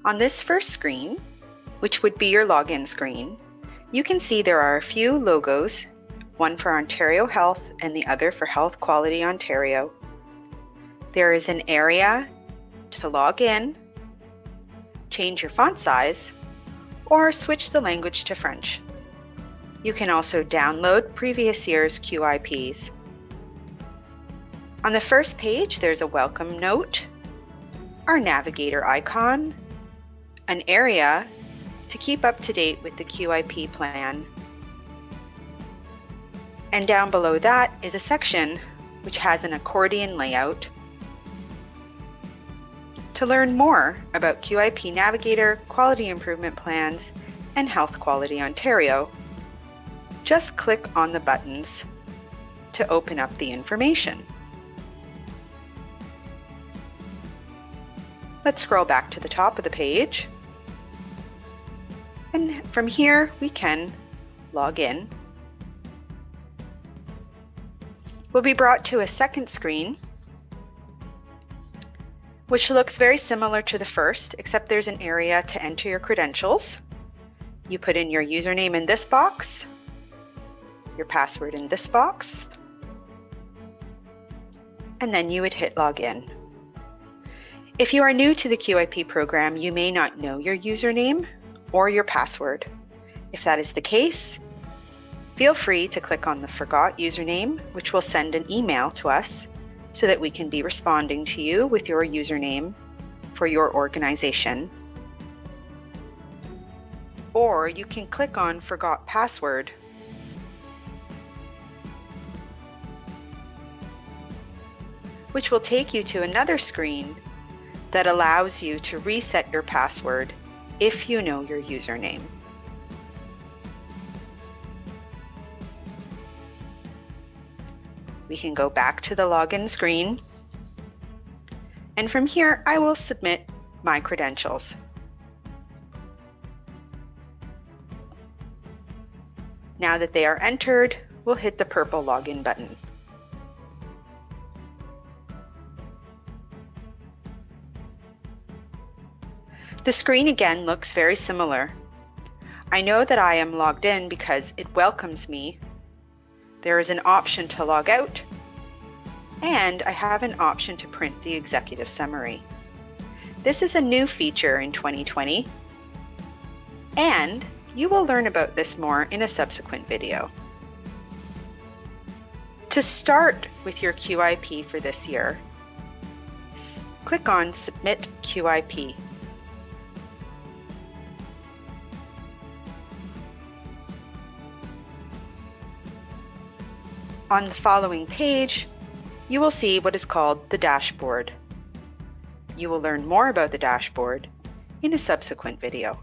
On this first screen, which would be your login screen, you can see there are a few logos, one for Ontario Health and the other for Health Quality Ontario. There is an area to log in, change your font size, or switch the language to French. You can also download previous year's QIPs. On the first page, there's a welcome note, our navigator icon, an area to keep up to date with the QIP plan. And down below that is a section which has an accordion layout. To learn more about QIP Navigator, quality improvement plans, and Health Quality Ontario, just click on the buttons to open up the information. Let's scroll back to the top of the page. And from here, we can log in. We'll be brought to a second screen, which looks very similar to the first, except there's an area to enter your credentials. You put in your username in this box, your password in this box, and then you would hit login. If you are new to the QIP program, you may not know your username or your password. If that is the case, feel free to click on the Forgot Username, which will send an email to us so that we can be responding to you with your username for your organization. Or you can click on Forgot Password, which will take you to another screen that allows you to reset your password if you know your username. We can go back to the login screen, and from here I will submit my credentials. Now that they are entered, we'll hit the purple login button. The screen again looks very similar. I know that I am logged in because it welcomes me. There is an option to log out, and I have an option to print the executive summary. This is a new feature in 2020, and you will learn about this more in a subsequent video. To start with your QIP for this year, click on Submit QIP. On the following page, you will see what is called the dashboard. You will learn more about the dashboard in a subsequent video.